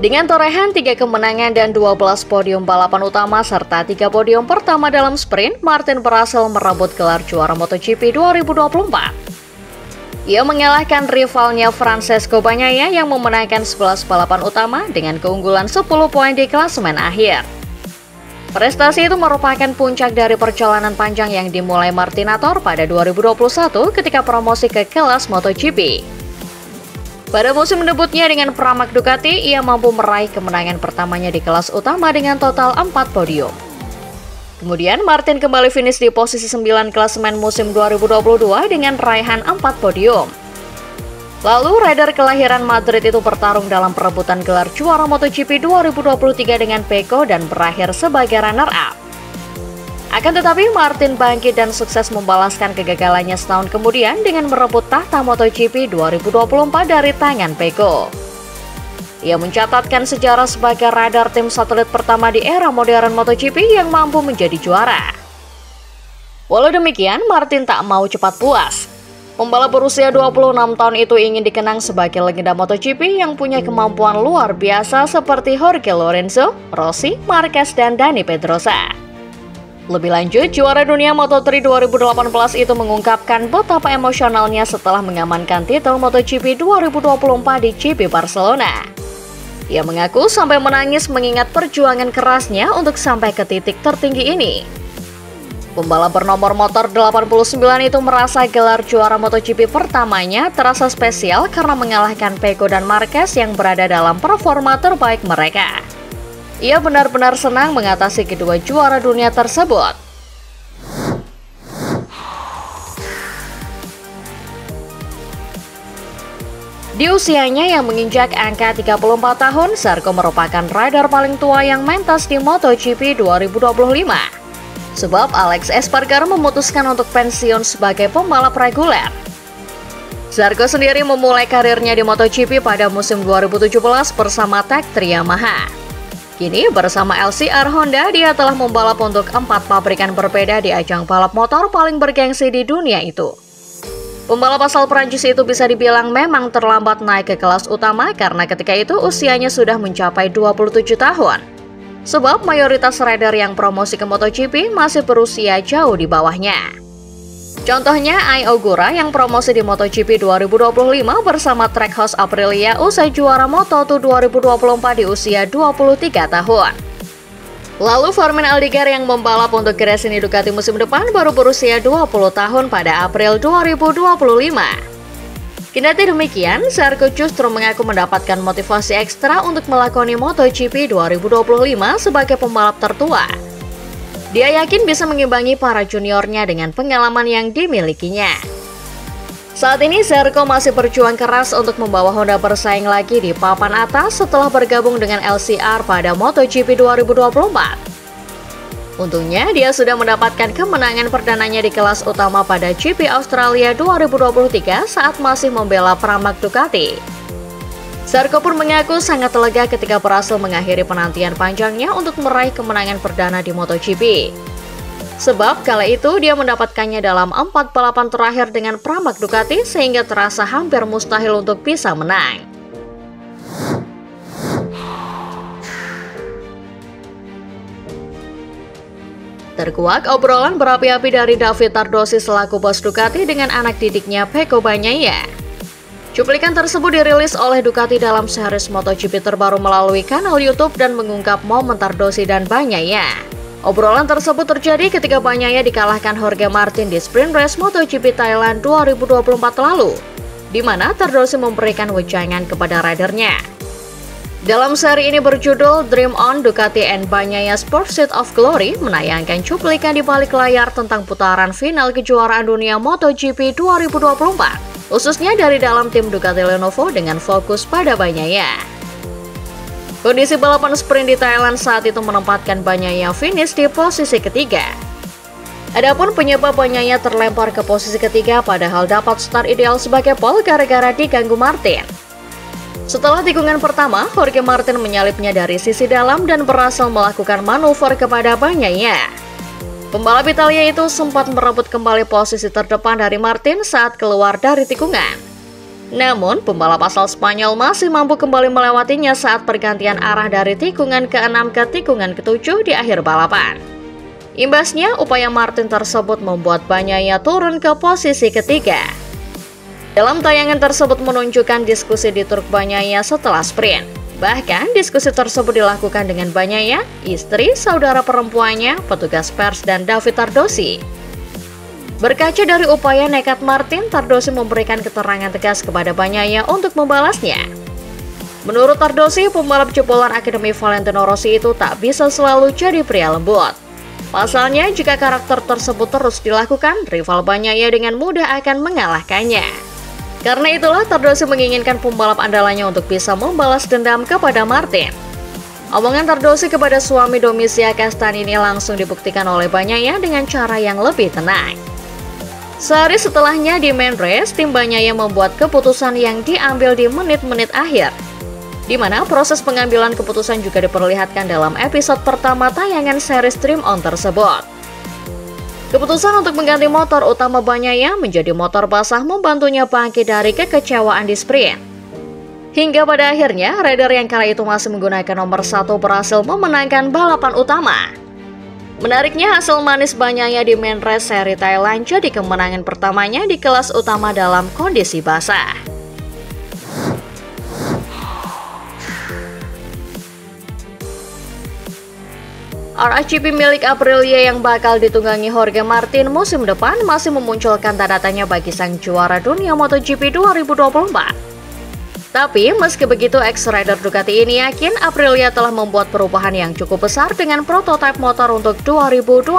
Dengan torehan 3 kemenangan dan 12 podium balapan utama serta 3 podium pertama dalam sprint, Martin berhasil merebut gelar juara MotoGP 2024. Ia mengalahkan rivalnya Francesco Bagnaia yang memenangkan 11 balapan utama dengan keunggulan 10 poin di klasemen akhir. Prestasi itu merupakan puncak dari perjalanan panjang yang dimulai Martinator pada 2021 ketika promosi ke kelas MotoGP. Pada musim debutnya dengan Pramac Ducati, ia mampu meraih kemenangan pertamanya di kelas utama dengan total 4 podium. Kemudian Martin kembali finish di posisi 9 klasemen musim 2022 dengan raihan 4 podium. Lalu rider kelahiran Madrid itu bertarung dalam perebutan gelar juara MotoGP 2023 dengan Pecco dan berakhir sebagai runner-up. Akan tetapi Martin bangkit dan sukses membalaskan kegagalannya setahun kemudian dengan merebut tahta MotoGP 2024 dari tangan Pecco. Ia mencatatkan sejarah sebagai rider tim satelit pertama di era modern MotoGP yang mampu menjadi juara. Walau demikian, Martin tak mau cepat puas. Pembalap berusia 26 tahun itu ingin dikenang sebagai legenda MotoGP yang punya kemampuan luar biasa seperti Jorge Lorenzo, Rossi, Marquez, dan Dani Pedrosa. Lebih lanjut, juara dunia Moto3 2018 itu mengungkapkan betapa emosionalnya setelah mengamankan titel MotoGP 2024 di GP Barcelona. Ia mengaku sampai menangis mengingat perjuangan kerasnya untuk sampai ke titik tertinggi ini. Pembalap bernomor motor 89 itu merasa gelar juara MotoGP pertamanya terasa spesial karena mengalahkan Pecco dan Marquez yang berada dalam performa terbaik mereka. Ia benar-benar senang mengatasi kedua juara dunia tersebut. Di usianya yang menginjak angka 34 tahun, Zarco merupakan rider paling tua yang mentas di MotoGP 2025. Sebab Alex Espargaro memutuskan untuk pensiun sebagai pembalap reguler. Zarco sendiri memulai karirnya di MotoGP pada musim 2017 bersama Tech 3 Yamaha. Kini bersama LCR Honda, dia telah membalap untuk 4 pabrikan berbeda di ajang balap motor paling bergengsi di dunia itu. Pembalap asal Prancis itu bisa dibilang memang terlambat naik ke kelas utama karena ketika itu usianya sudah mencapai 27 tahun. Sebab mayoritas rider yang promosi ke MotoGP masih berusia jauh di bawahnya. Contohnya Ai Ogura yang promosi di MotoGP 2025 bersama Trackhouse Aprilia usai juara Moto2 2024 di usia 23 tahun. Lalu Fermin Aldiger yang membalap untuk Gresini Ducati musim depan baru berusia 20 tahun pada April 2025. Kendati demikian, Zarco justru mengaku mendapatkan motivasi ekstra untuk melakoni MotoGP 2025 sebagai pembalap tertua. Dia yakin bisa mengimbangi para juniornya dengan pengalaman yang dimilikinya. Saat ini Zarco masih berjuang keras untuk membawa Honda bersaing lagi di papan atas setelah bergabung dengan LCR pada MotoGP 2024. Untungnya dia sudah mendapatkan kemenangan perdananya di kelas utama pada GP Australia 2023 saat masih membela Pramac Ducati. Zarco pun mengaku sangat lega ketika berhasil mengakhiri penantian panjangnya untuk meraih kemenangan perdana di MotoGP. Sebab kala itu dia mendapatkannya dalam 4 balapan terakhir dengan Pramac Ducati sehingga terasa hampir mustahil untuk bisa menang. Terkuak obrolan berapi-api dari David Tardosi selaku bos Ducati dengan anak didiknya Pecco Bagnaia. Cuplikan tersebut dirilis oleh Ducati dalam series MotoGP terbaru melalui kanal YouTube dan mengungkap momen Tardosi dan Bagnaia. Obrolan tersebut terjadi ketika Bagnaia dikalahkan Jorge Martin di sprint race MotoGP Thailand 2024 lalu, di mana Tardosi memberikan wejangan kepada ridernya. Dalam seri ini berjudul Dream On, Ducati and Bagnaia's Pursuit of Glory menayangkan cuplikan di balik layar tentang putaran final kejuaraan dunia MotoGP 2024. Khususnya dari dalam tim Ducati Lenovo dengan fokus pada Bagnaia. Kondisi balapan sprint di Thailand saat itu menempatkan Bagnaia finish di posisi ketiga. Adapun penyebab Bagnaia terlempar ke posisi ketiga padahal dapat start ideal sebagai pole gara-gara diganggu Martin. Setelah tikungan pertama, Jorge Martin menyalipnya dari sisi dalam dan berhasil melakukan manuver kepada Bagnaia. Pembalap Italia itu sempat merebut kembali posisi terdepan dari Martin saat keluar dari tikungan. Namun, pembalap asal Spanyol masih mampu kembali melewatinya saat pergantian arah dari tikungan ke-6 ke tikungan ke-7 di akhir balapan. Imbasnya, upaya Martin tersebut membuat Bagnaia turun ke posisi ketiga. Dalam tayangan tersebut menunjukkan diskusi di truk Bagnaia setelah sprint. Bahkan, diskusi tersebut dilakukan dengan Bagnaia, istri, saudara perempuannya, petugas pers, dan David Tardosi. Berkaca dari upaya nekat Martin, Tardosi memberikan keterangan tegas kepada Bagnaia untuk membalasnya. Menurut Tardosi, pembalap jebolan Akademi Valentino Rossi itu tak bisa selalu jadi pria lembut. Pasalnya, jika karakter tersebut terus dilakukan, rival Bagnaia dengan mudah akan mengalahkannya. Karena itulah, Tardosi menginginkan pembalap andalannya untuk bisa membalas dendam kepada Martin. Omongan Tardosi kepada suami Domicia Castagni ini langsung dibuktikan oleh Bagnaia dengan cara yang lebih tenang. Sehari setelahnya di main race, tim Bagnaia membuat keputusan yang diambil di menit-menit akhir, di mana proses pengambilan keputusan juga diperlihatkan dalam episode pertama tayangan seri Stream On tersebut. Keputusan untuk mengganti motor utama Bagnaia menjadi motor basah membantunya bangkit dari kekecewaan di sprint. Hingga pada akhirnya, rider yang kala itu masih menggunakan nomor 1 berhasil memenangkan balapan utama. Menariknya, hasil manis Bagnaia di main race seri Thailand jadi kemenangan pertamanya di kelas utama dalam kondisi basah. RSGP milik Aprilia yang bakal ditunggangi Jorge Martin musim depan masih memunculkan tanda tanya bagi sang juara dunia MotoGP 2024. Tapi meski begitu, ex-rider Ducati ini yakin Aprilia telah membuat perubahan yang cukup besar dengan prototipe motor untuk 2025.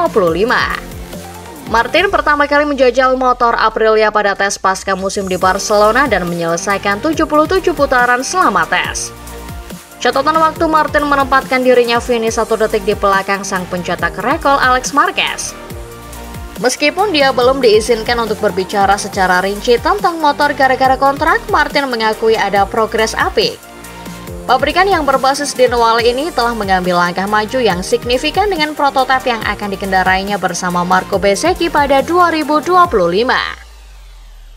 Martin pertama kali menjajal motor Aprilia pada tes pasca musim di Barcelona dan menyelesaikan 77 putaran selama tes. Catatan waktu Martin menempatkan dirinya finish 1 detik di belakang sang pencetak rekor Alex Marquez. Meskipun dia belum diizinkan untuk berbicara secara rinci tentang motor gara-gara kontrak, Martin mengakui ada progres apik. Pabrikan yang berbasis di Noale ini telah mengambil langkah maju yang signifikan dengan prototipe yang akan dikendarainya bersama Marco Bezzecchi pada 2025.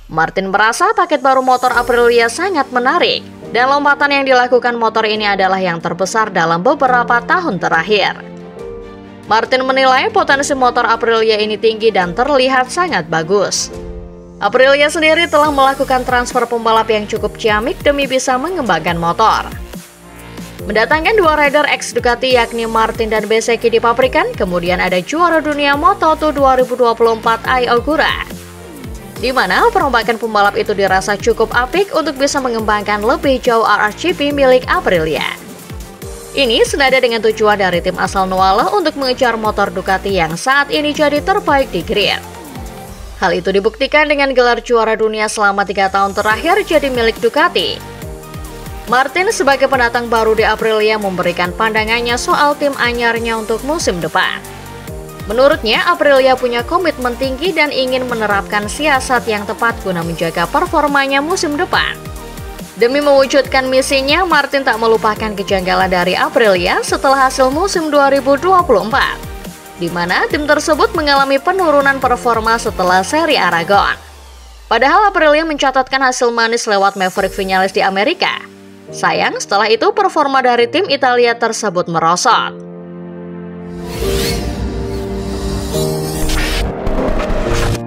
Martin merasa paket baru motor Aprilia sangat menarik, dan lompatan yang dilakukan motor ini adalah yang terbesar dalam beberapa tahun terakhir. Martin menilai potensi motor Aprilia ini tinggi dan terlihat sangat bagus. Aprilia sendiri telah melakukan transfer pembalap yang cukup ciamik demi bisa mengembangkan motor. Mendatangkan 2 rider ex Ducati yakni Martin dan Bezzecchi di pabrikan, kemudian ada juara dunia Moto2 2024 Ai Ogura, di mana perombakan pembalap itu dirasa cukup apik untuk bisa mengembangkan lebih jauh RSGP milik Aprilia. Ini senada dengan tujuan dari tim asal Noale untuk mengejar motor Ducati yang saat ini jadi terbaik di grid. Hal itu dibuktikan dengan gelar juara dunia selama 3 tahun terakhir jadi milik Ducati. Martin sebagai pendatang baru di Aprilia memberikan pandangannya soal tim anyarnya untuk musim depan. Menurutnya, Aprilia punya komitmen tinggi dan ingin menerapkan siasat yang tepat guna menjaga performanya musim depan. Demi mewujudkan misinya, Martin tak melupakan kejanggalan dari Aprilia setelah hasil musim 2024, di mana tim tersebut mengalami penurunan performa setelah seri Aragon. Padahal Aprilia mencatatkan hasil manis lewat Maverick Vinales di Amerika. Sayang, setelah itu performa dari tim Italia tersebut merosot.